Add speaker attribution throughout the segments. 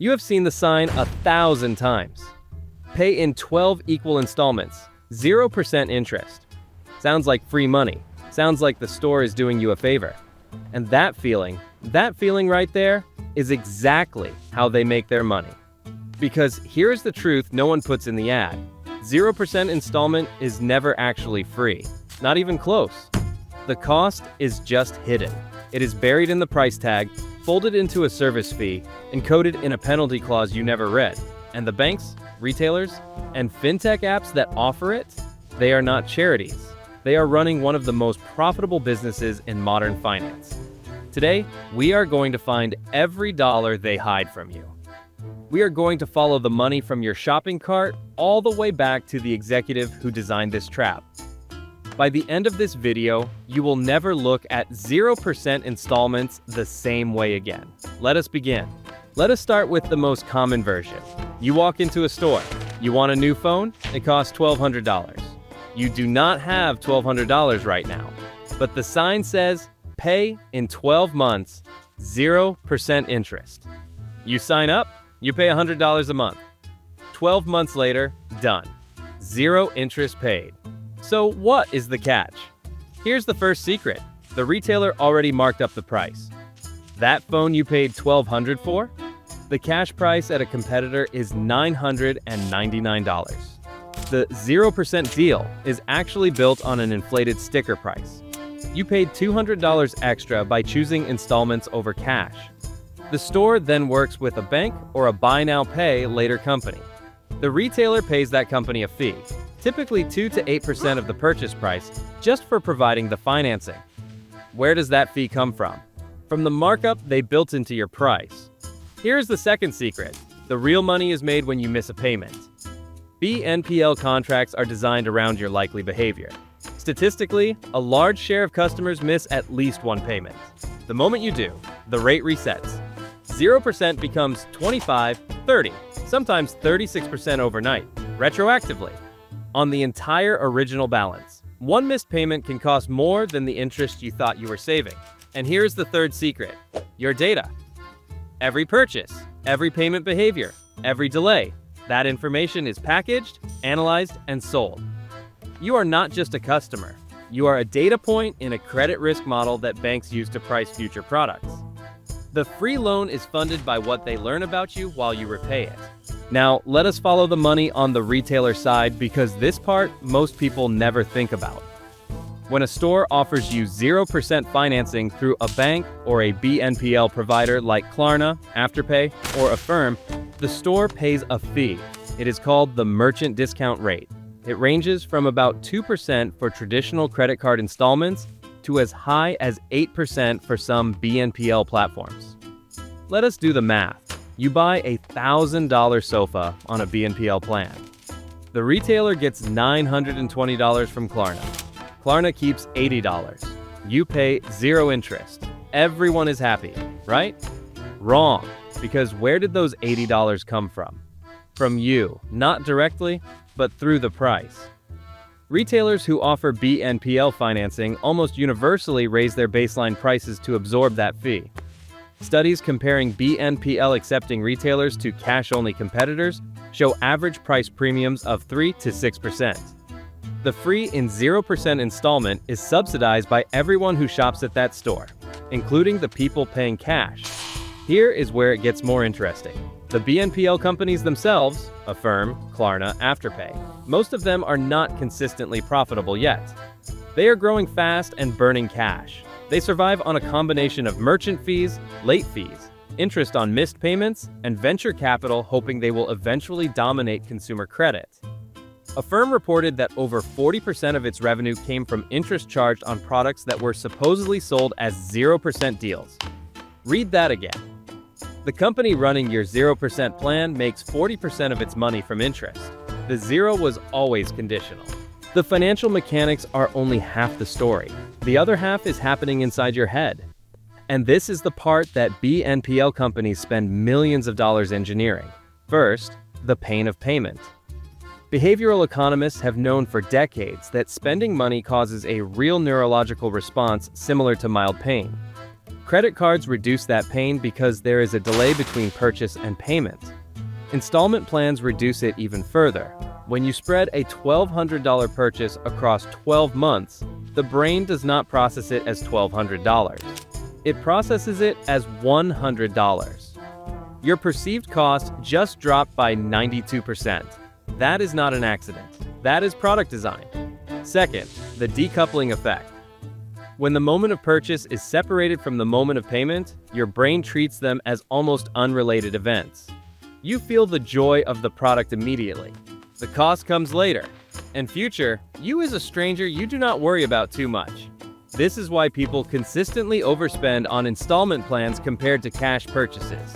Speaker 1: You have seen the sign 1,000 times. Pay in 12 equal installments, 0% interest. Sounds like free money. Sounds like the store is doing you a favor. And that feeling right there is exactly how they make their money. Because here's the truth no one puts in the ad. 0% installment is never actually free. Not even close. The cost is just hidden. It is buried in the price tag, folded into a service fee, encoded in a penalty clause you never read. And the banks, retailers, and fintech apps that offer it, they are not charities. They are running one of the most profitable businesses in modern finance. Today, we are going to find every dollar they hide from you. We are going to follow the money from your shopping cart all the way back to the executive who designed this trap. By the end of this video, you will never look at 0% installments the same way again. Let us begin. Let us start with the most common version. You walk into a store. You want a new phone? It costs $1,200. You do not have $1,200 right now, but the sign says, pay in 12 months, 0% interest. You sign up, you pay $100 a month. 12 months later, done. 0 interest paid. So what is the catch? Here's the first secret. The retailer already marked up the price. That phone you paid $1,200 for? The cash price at a competitor is $999. The 0% deal is actually built on an inflated sticker price. You paid $200 extra by choosing installments over cash. The store then works with a bank or a buy now pay later company. The retailer pays that company a fee, typically 2 to 8% of the purchase price, just for providing the financing. Where does that fee come from? From the markup they built into your price. Here's the second secret. The real money is made when you miss a payment. BNPL contracts are designed around your likely behavior. Statistically, a large share of customers miss at least one payment. The moment you do, the rate resets. 0% becomes 25, 30, sometimes 36% overnight, retroactively, on the entire original balance. One missed payment can cost more than the interest you thought you were saving. And here's the third secret: your data. Every purchase, every payment behavior, every delay, that information is packaged, analyzed, and sold. You are not just a customer. You are a data point in a credit risk model that banks use to price future products. The free loan is funded by what they learn about you while you repay it. Now, let us follow the money on the retailer side because this part most people never think about. When a store offers you 0% financing through a bank or a BNPL provider like Klarna, Afterpay, or Affirm, the store pays a fee. It is called the merchant discount rate. It ranges from about 2% for traditional credit card installments to as high as 8% for some BNPL platforms. Let us do the math. You buy a $1,000 sofa on a BNPL plan. The retailer gets $920 from Klarna. Klarna keeps $80. You pay 0 interest. Everyone is happy, right? Wrong, because where did those $80 come from? From you, not directly, but through the price. Retailers who offer BNPL financing almost universally raise their baseline prices to absorb that fee. Studies comparing BNPL accepting retailers to cash-only competitors show average price premiums of 3 to 6%. The free in 0% installment is subsidized by everyone who shops at that store, including the people paying cash. Here is where it gets more interesting. The BNPL companies themselves, Affirm, Klarna, Afterpay, most of them are not consistently profitable yet. They are growing fast and burning cash. They survive on a combination of merchant fees, late fees, interest on missed payments, and venture capital hoping they will eventually dominate consumer credit. Affirm reported that over 40% of its revenue came from interest charged on products that were supposedly sold as 0% deals. Read that again. The company running your 0% plan makes 40% of its money from interest. The 0 was always conditional. The financial mechanics are only half the story. The other half is happening inside your head. And this is the part that BNPL companies spend millions of dollars engineering. First, the pain of payment. Behavioral economists have known for decades that spending money causes a real neurological response similar to mild pain. Credit cards reduce that pain because there is a delay between purchase and payment. Installment plans reduce it even further. When you spread a $1,200 purchase across 12 months, the brain does not process it as $1,200. It processes it as $100. Your perceived cost just dropped by 92%. That is not an accident. That is product design. Second, the decoupling effect. When the moment of purchase is separated from the moment of payment, your brain treats them as almost unrelated events. You feel the joy of the product immediately. The cost comes later. And future, you as a stranger, you do not worry about too much. This is why people consistently overspend on installment plans compared to cash purchases.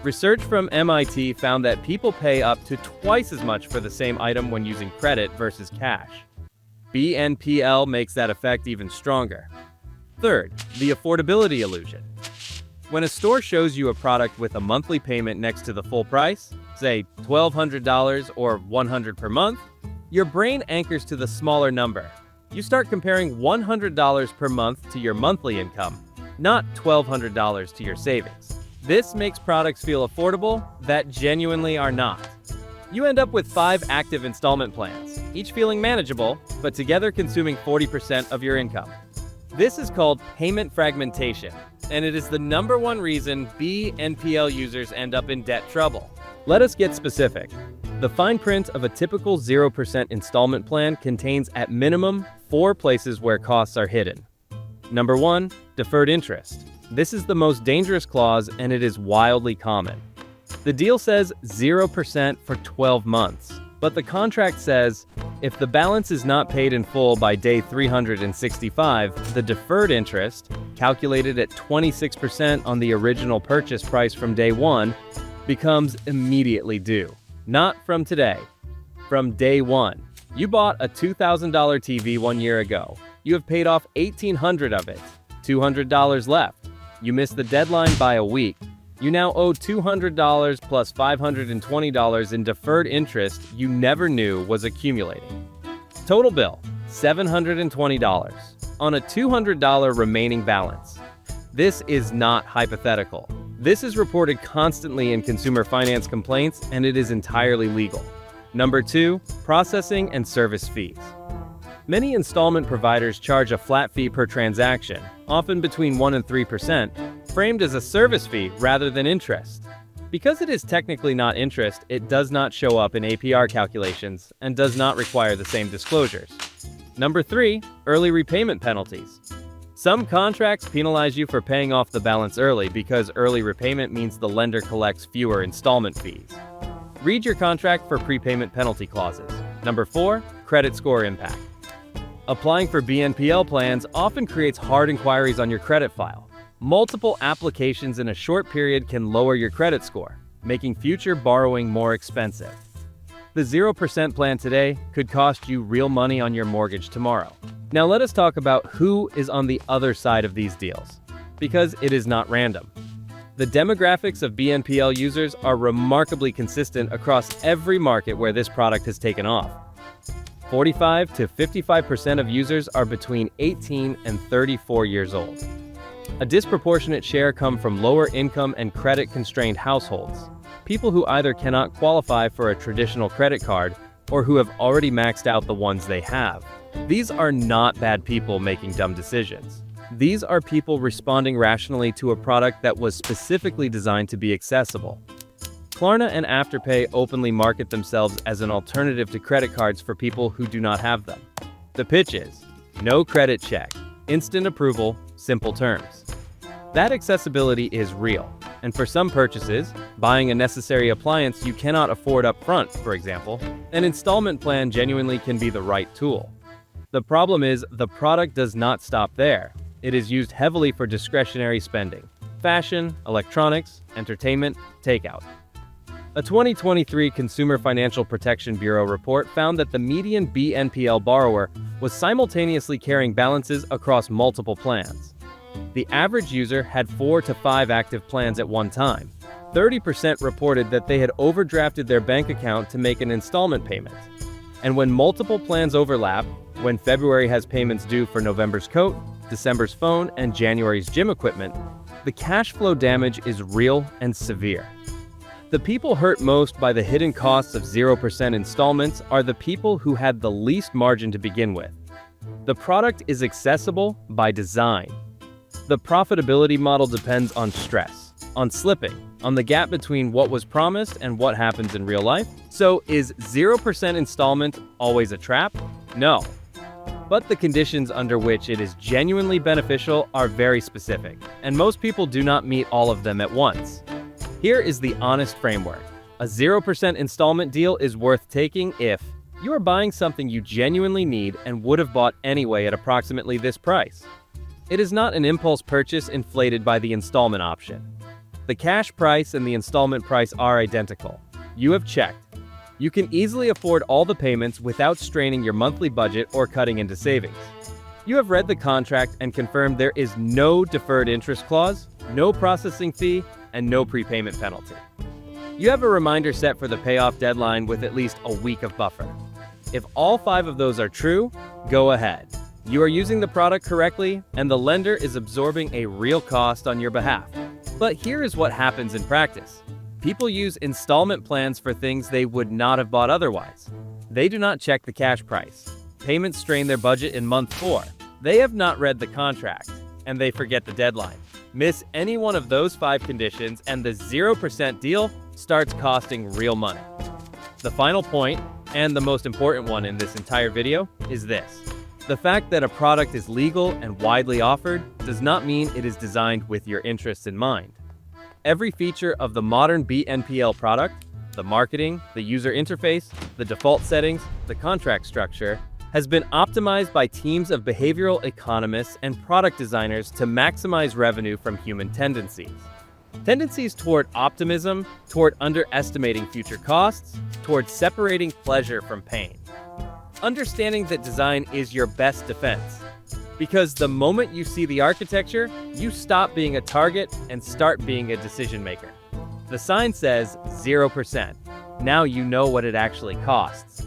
Speaker 1: Research from MIT found that people pay up to twice as much for the same item when using credit versus cash. BNPL makes that effect even stronger. Third, the affordability illusion. When a store shows you a product with a monthly payment next to the full price, say $1,200 or $100 per month, your brain anchors to the smaller number. You start comparing $100 per month to your monthly income, not $1,200 to your savings. This makes products feel affordable that genuinely are not. You end up with 5 active installment plans, each feeling manageable, but together consuming 40% of your income. This is called payment fragmentation, and it is the #1 reason BNPL users end up in debt trouble. Let us get specific. The fine print of a typical 0% installment plan contains at minimum 4 places where costs are hidden. Number 1, deferred interest. This is the most dangerous clause, and it is wildly common. The deal says 0% for 12 months, but the contract says, if the balance is not paid in full by day 365, the deferred interest, calculated at 26% on the original purchase price from day 1, becomes immediately due. Not from today, from day 1. You bought a $2,000 TV 1 year ago. You have paid off $1,800 of it, $200 left. You missed the deadline by a week. You now owe $200 plus $520 in deferred interest you never knew was accumulating. Total bill, $720 on a $200 remaining balance. This is not hypothetical. This is reported constantly in consumer finance complaints, and it is entirely legal. Number 2, processing and service fees. Many installment providers charge a flat fee per transaction, often between 1% and 3%, framed as a service fee rather than interest. Because it is technically not interest, it does not show up in APR calculations and does not require the same disclosures. Number 3, early repayment penalties. Some contracts penalize you for paying off the balance early because early repayment means the lender collects fewer installment fees. Read your contract for prepayment penalty clauses. Number 4, credit score impact. Applying for BNPL plans often creates hard inquiries on your credit file. Multiple applications in a short period can lower your credit score, making future borrowing more expensive. The 0% plan today could cost you real money on your mortgage tomorrow. Now let us talk about who is on the other side of these deals, because it is not random. The demographics of BNPL users are remarkably consistent across every market where this product has taken off. 45 to 55% of users are between 18 and 34 years old. A disproportionate share come from lower income and credit-constrained households, people who either cannot qualify for a traditional credit card or who have already maxed out the ones they have. These are not bad people making dumb decisions. These are people responding rationally to a product that was specifically designed to be accessible. Klarna and Afterpay openly market themselves as an alternative to credit cards for people who do not have them. The pitch is, no credit check, instant approval, simple terms. That accessibility is real, and for some purchases, buying a necessary appliance you cannot afford up front, for example, an installment plan genuinely can be the right tool. The problem is, the product does not stop there. It is used heavily for discretionary spending: fashion, electronics, entertainment, takeout. A 2023 Consumer Financial Protection Bureau report found that the median BNPL borrower was simultaneously carrying balances across multiple plans. The average user had 4 to 5 active plans at one time. 30% reported that they had overdrafted their bank account to make an installment payment. And when multiple plans overlap, when February has payments due for November's coat, December's phone, and January's gym equipment, The cash flow damage is real and severe. The people hurt most by the hidden costs of 0% installments are the people who had the least margin to begin with. The product is accessible by design. The profitability model depends on stress, on slipping, on the gap between what was promised and what happens in real life. So is 0% installment always a trap? No. But the conditions under which it is genuinely beneficial are very specific, and most people do not meet all of them at once. Here is the honest framework. A 0% installment deal is worth taking if you are buying something you genuinely need and would have bought anyway at approximately this price. It is not an impulse purchase inflated by the installment option. The cash price and the installment price are identical. You have checked. You can easily afford all the payments without straining your monthly budget or cutting into savings. You have read the contract and confirmed there is no deferred interest clause, no processing fee, and no prepayment penalty. You have a reminder set for the payoff deadline with at least a week of buffer. If all 5 of those are true, go ahead. You are using the product correctly, and the lender is absorbing a real cost on your behalf. But here is what happens in practice. People use installment plans for things they would not have bought otherwise. They do not check the cash price. Payments strain their budget in month 4. They have not read the contract, and they forget the deadline. Miss any one of those 5 conditions, and the 0% deal starts costing real money. The final point, and the most important one in this entire video, is this. The fact that a product is legal and widely offered does not mean it is designed with your interests in mind. Every feature of the modern BNPL product, the marketing, the user interface, the default settings, the contract structure, has been optimized by teams of behavioral economists and product designers to maximize revenue from human tendencies. Tendencies toward optimism, toward underestimating future costs, toward separating pleasure from pain. Understanding that design is your best defense. Because the moment you see the architecture, you stop being a target and start being a decision maker. The sign says 0%. Now you know what it actually costs.